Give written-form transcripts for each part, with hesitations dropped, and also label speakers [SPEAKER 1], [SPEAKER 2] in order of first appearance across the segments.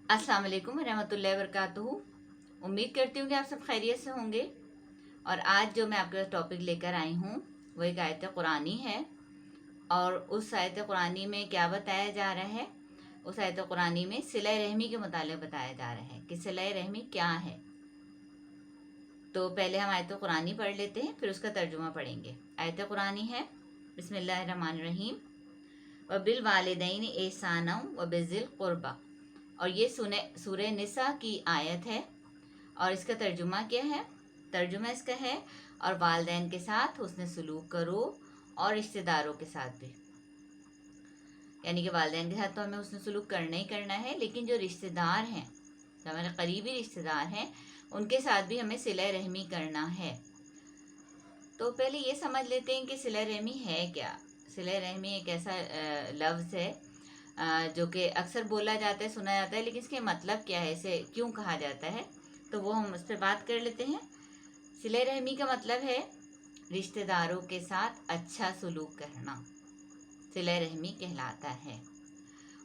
[SPEAKER 1] अस्सलाम वालेकुम रहमतुल्लाहि व बरकातुहू। उम्मीद करती हूँ कि आप सब खैरियत से होंगे। और आज जो मैं आपके टॉपिक लेकर आई हूँ वो एक आयत कुरानी है। और उस आयत कुरानी में क्या बताया जा रहा है, उस आयत कुरानी में सिला रहमी के मुतालिक बताया जा रहा है कि सिला रहमी क्या है। तो पहले हम आयत कुरानी पढ़ लेते हैं, फिर उसका तर्जुमा पढ़ेंगे। आयत कुरानी है, बिस्मिल्लाहिर्रहमानिर्रहीम, व बिल वालिदैन एहसाना व बिज़िल क़ुरबा। और ये सूरह निसा की आयत है। और इसका तर्जुमा क्या है? तर्जुमा इसका है, और वालिदैन के साथ हुस्न सलूक करो और रिश्तेदारों के साथ भी। यानी कि वालिदैन के साथ तो हमें हुस्न सलूक करना ही करना है, लेकिन जो रिश्तेदार हैं, जो हमारे करीबी रिश्तेदार हैं, उनके साथ भी हमें सिला रहमी करना है। तो पहले ये समझ लेते हैं कि सिला रहमी है क्या। सिला रहमी एक ऐसा लफ्ज़ है जो कि अक्सर बोला जाता है, सुना जाता है, लेकिन इसके मतलब क्या है, इसे क्यों कहा जाता है, तो वो हम उस पर बात कर लेते हैं। सिले रहमी का मतलब है रिश्तेदारों के साथ अच्छा सलूक करना, सिले रहमी कहलाता है।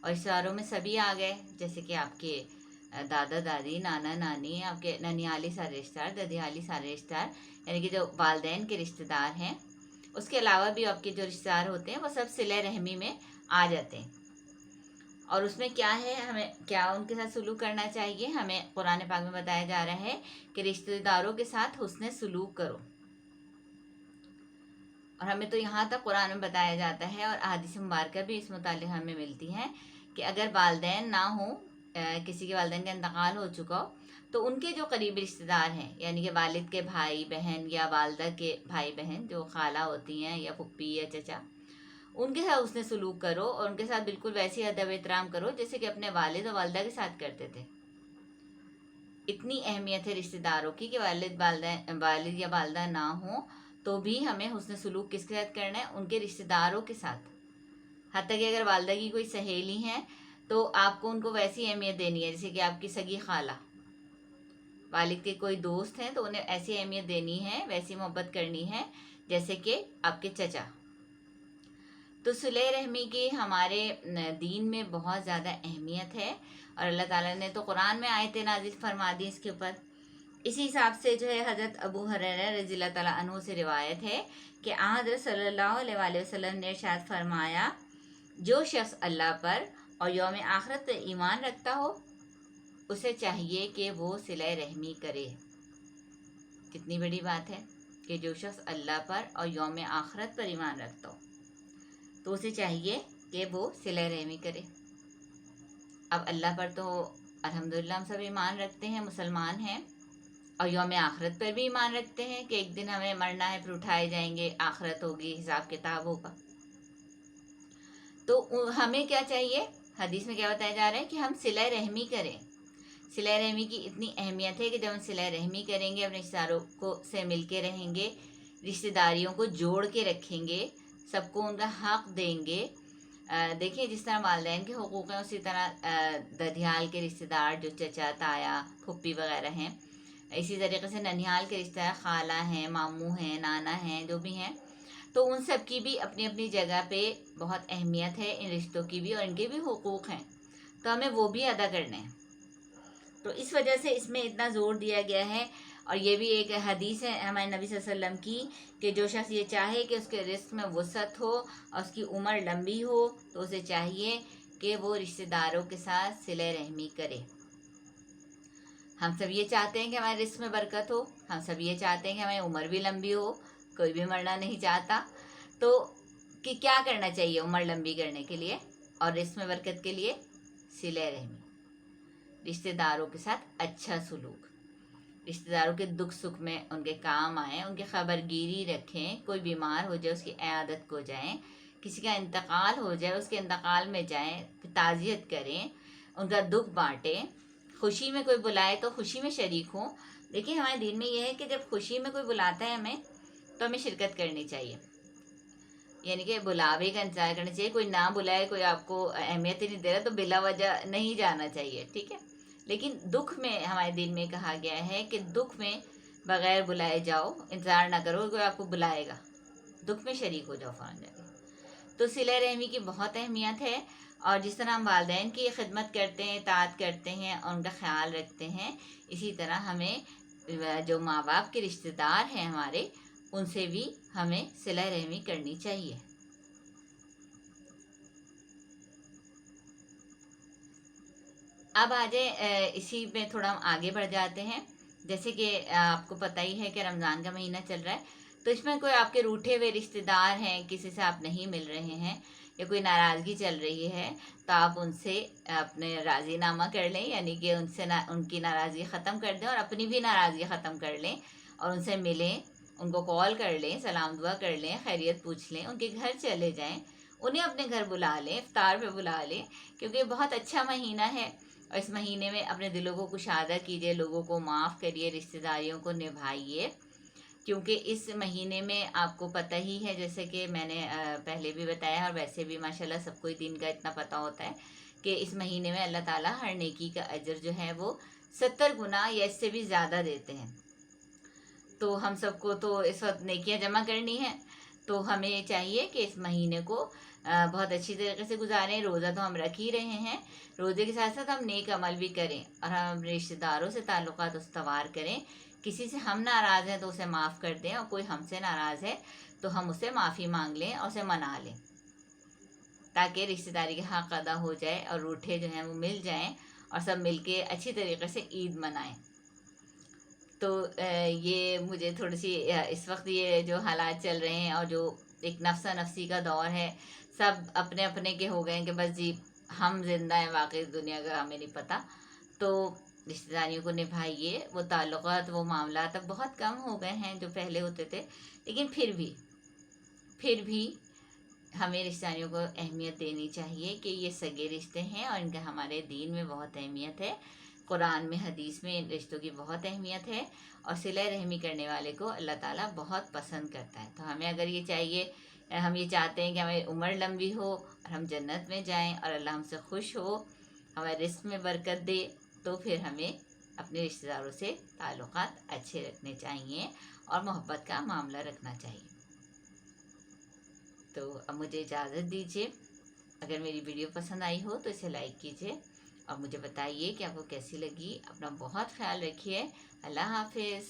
[SPEAKER 1] और रिश्तेदारों में सभी आ गए, जैसे कि आपके दादा दादी, नाना नानी, आपके ननिहाली सारे रिश्तेदार, ददिहाली सारे रिश्तेदार, यानी कि जो वालिदैन के रिश्तेदार हैं। उसके अलावा भी आपके जो रिश्तेदार होते हैं वो सब सिले रहमी में आ जाते हैं। और उसमें क्या है, हमें क्या उनके साथ सलूक करना चाहिए। हमें कुरान पाक में बताया जा रहा है कि रिश्तेदारों के साथ हुस्न सलूक करो। और हमें तो यहाँ तक कुरान में बताया जाता है, और अहादीस मुबारक भी इस मुतालिक हमें मिलती हैं कि अगर वालिदैन ना हो, किसी के वालिदैन का इंतकाल हो चुका हो, तो उनके जो करीबी रिश्तेदार हैं, यानी कि वालिद के भाई बहन या वालदा के भाई बहन, जो खाला होती हैं या फुप्पी या चचा, उनके साथ उसने सलूक करो और उनके साथ बिल्कुल वैसी अदब एहतराम करो जैसे कि अपने वालिद और वालदा के साथ करते थे। इतनी अहमियत है रिश्तेदारों की कि वालिद या वालदा ना हो तो भी हमें हुस्न सलूक किसके साथ करना है, उनके रिश्तेदारों के साथ। हत्ता कि अगर वालदा की कोई सहेली है तो आपको उनको वैसी अहमियत देनी है जैसे कि आपकी सगी खाला। वालिद के कोई दोस्त हैं तो उन्हें ऐसी अहमियत देनी है, वैसी मोहब्बत करनी है जैसे कि आपके चचा। तो सिले रहमी की हमारे दीन में बहुत ज़्यादा अहमियत है, और अल्लाह ताला ने तो कुरान में आयत नाजिल फरमा दी इसके ऊपर। इसी हिसाब से जो है हज़रत अबू हुरैरा रज़ियल्लाहु ताला अन्हु से रिवायत है कि हज़रत सल्लल्लाहु अलैहि वसल्लम ने इरशाद फरमाया, जो शख्स अल्लाह पर और यौम आखिरत पर ईमान रखता हो उसे चाहिए कि वो सिले रहमी करे। कितनी बड़ी बात है कि जो शख्स अल्लाह पर और यौम आखिरत पर ईमान रखता हो तो उसे चाहिए कि वो सिला रहमी करे। अब अल्लाह पर तो अल्हम्दुलिल्लाह हम सब ईमान रखते हैं, मुसलमान हैं, और यौम आखिरत पर भी ईमान रखते हैं कि एक दिन हमें मरना है, फिर उठाए जाएंगे, आखिरत होगी, हिसाब किताब होगा। तो हमें क्या चाहिए, हदीस में क्या बताया जा रहा है कि हम सिला रहमी करें। सिला रहमी की इतनी अहमियत है कि जब हम सिला रहमी करेंगे, अपने रिश्तेदारों को से मिल के रहेंगे, रिश्तेदारियों को जोड़ के रखेंगे, सबको उनका हक देंगे। देखिए जिस तरह वालिदैन के हुकूक़ हैं उसी तरह ददियाल के रिश्तेदार जो चचा ताया फुप्पी वगैरह हैं, इसी तरीके से ननिहाल के रिश्तेदार खाला हैं, मामू हैं, नाना हैं, जो भी हैं, तो उन सब की भी अपनी अपनी जगह पे बहुत अहमियत है, इन रिश्तों की भी, और इनके भी हुकूक़ हैं, तो हमें वो भी अदा करने हैं। तो इस वजह से इसमें इतना ज़ोर दिया गया है। और ये भी एक हदीस है हमारे नबी सल्लल्लाहु अलैहि वसल्लम की कि जो शख्स ये चाहे कि उसके रिस्क में वसअत हो और उसकी उम्र लंबी हो तो उसे चाहिए कि वो रिश्तेदारों के साथ सिले रहमी करे। हम सब ये चाहते हैं कि हमारे रिस्क में बरकत हो, हम सब ये चाहते हैं कि हमारी उम्र भी लंबी हो, कोई भी मरना नहीं चाहता। तो कि क्या करना चाहिए उम्र लंबी करने के लिए और रिस्क में बरकत के लिए? सिले रहमी, रिश्तेदारों के साथ अच्छा सलूक, रिश्तेदारों के दुख सुख में उनके काम आए, उनकी खबरगिरी रखें, कोई बीमार हो जाए उसकी इयादत को जाएं, किसी का इंतकाल हो जाए उसके इंतकाल में जाएं, ताज़ियत करें, उनका दुख बांटें, खुशी में कोई बुलाए तो खुशी में शरीक हों। देखिए हमारे दीन में यह है कि जब खुशी में कोई बुलाता है हमें तो हमें शिरकत करनी चाहिए, यानी कि बुलावे का इंतजार करना चाहिए। कोई ना बुलाए, कोई आपको अहमियत ही नहीं दे रहा तो बिला वजह नहीं जाना चाहिए, ठीक है। लेकिन दुख में हमारे दिन में कहा गया है कि दुख में बगैर बुलाए जाओ, इंतज़ार ना करो कोई आपको बुलाएगा, दुख में शरीक हो जाओ फौरन जाके। तो सिला रहमी की बहुत अहमियत है। اور جس طرح ہم والدین کی خدمت کرتے ہیں، اطاعت کرتے ہیں اور ان کا خیال رکھتے ہیں، اسی طرح ہمیں جو ماں باپ کے رشتہ دار ہیں ہمارے، ان سے بھی ہمیں صلہ رحمی کرنی چاہیے۔ اب آ جائے اسی میں تھوڑا ہم آگے بڑھ جاتے ہیں۔ جیسے کہ آپ کو پتہ ہی ہے کہ رمضان کا مہینہ چل رہا ہے، تو اس میں کوئی آپ کے روٹھے ہوئے رشتہ دار ہیں، کسی سے آپ نہیں مل رہے ہیں یا کوئی ناراضگی چل رہی ہے، تو آپ ان سے اپنے راضی نامہ کر لیں، یعنی کہ ان سے ان کی ناراضگی ختم کر دیں اور اپنی بھی ناراضگی ختم کر لیں، اور ان سے ملیں، ان کو کال کر لیں، سلام دعا کر لیں، خیریت پوچھ لیں، ان کے گھر چلے جائیں، انہیں اپنے گھر بلا لیں، افطار پہ بلا لیں، کیونکہ یہ بہت اچھا مہینہ ہے، اور اس مہینے میں اپنے دلوں کو کشادہ کیجیے، لوگوں کو معاف کریے، رشتہ داریوں کو نبھائیے، کیونکہ اس مہینے میں آپ کو پتہ ہی ہے، جیسے کہ میں نے پہلے بھی بتایا، اور ویسے بھی ماشاءاللہ سب کو دین کا اتنا پتہ ہوتا ہے کہ اس مہینے میں اللہ تعالیٰ ہر نیکی کا اجر جو ہے وہ 70 گنا یا اس سے بھی زیادہ دیتے ہیں۔ تو ہم سب کو تو اس وقت نیکیاں جمع کرنی ہیں، تو ہمیں یہ چاہیے کہ اس مہینے کو بہت اچھی طریقے سے گزاریں۔ روزہ تو ہم رکھ ہی رہے ہیں، روزے کے ساتھ ساتھ ہم نیک عمل بھی کریں، اور ہم رشتہ داروں سے تعلقات استوار کریں۔ کسی سے ہم ناراض ہیں تو اسے معاف کر دیں، اور کوئی ہم سے ناراض ہے تو ہم اسے معافی مانگ لیں اور اسے منا لیں، تاکہ رشتہ داری کا حق ادا ہو جائے اور روٹھے جو ہیں وہ مل جائیں اور سب مل کے اچھی طریقے سے عید منائیں۔ تو یہ مجھے تھوڑی سی اس وقت یہ جو حالات چل رہے ہیں اور جو ایک نفسا نفسی کا دور ہے، سب اپنے اپنے کے ہو گئے ہیں کہ بس جی ہم زندہ ہیں، واقعی دنیا کا ہمیں نہیں پتہ۔ تو رشتہ داریوں کو نبھائیے، وہ تعلقات، وہ معاملات اب بہت کم ہو گئے ہیں جو پہلے ہوتے تھے، لیکن پھر بھی ہمیں رشتہ داریوں کو اہمیت دینی چاہیے کہ یہ سگے رشتے ہیں اور ان کا ہمارے دین میں بہت اہمیت ہے، قرآن میں، حدیث میں ان رشتوں کی بہت اہمیت ہے، اور صلہ رحمی کرنے والے کو اللہ تعالیٰ بہت پسند کرتا ہے۔ تو ہمیں اگر یہ چاہیے، ہم یہ چاہتے ہیں کہ ہماری عمر لمبی ہو اور ہم جنت میں جائیں اور اللہ ہم سے خوش ہو، ہمارے رزق میں برکت دے، تو پھر ہمیں اپنے رشتہ داروں سے تعلقات اچھے رکھنے چاہیے اور محبت کا معاملہ رکھنا چاہیے۔ تو اب مجھے اجازت دیجیے، اگر میری ویڈیو پسند آئی ہو تو اسے لائک کیجیے اور مجھے بتائیے کہ آپ کو کیسی لگی۔ اپنا بہت خیال رکھیے۔ اللہ حافظ۔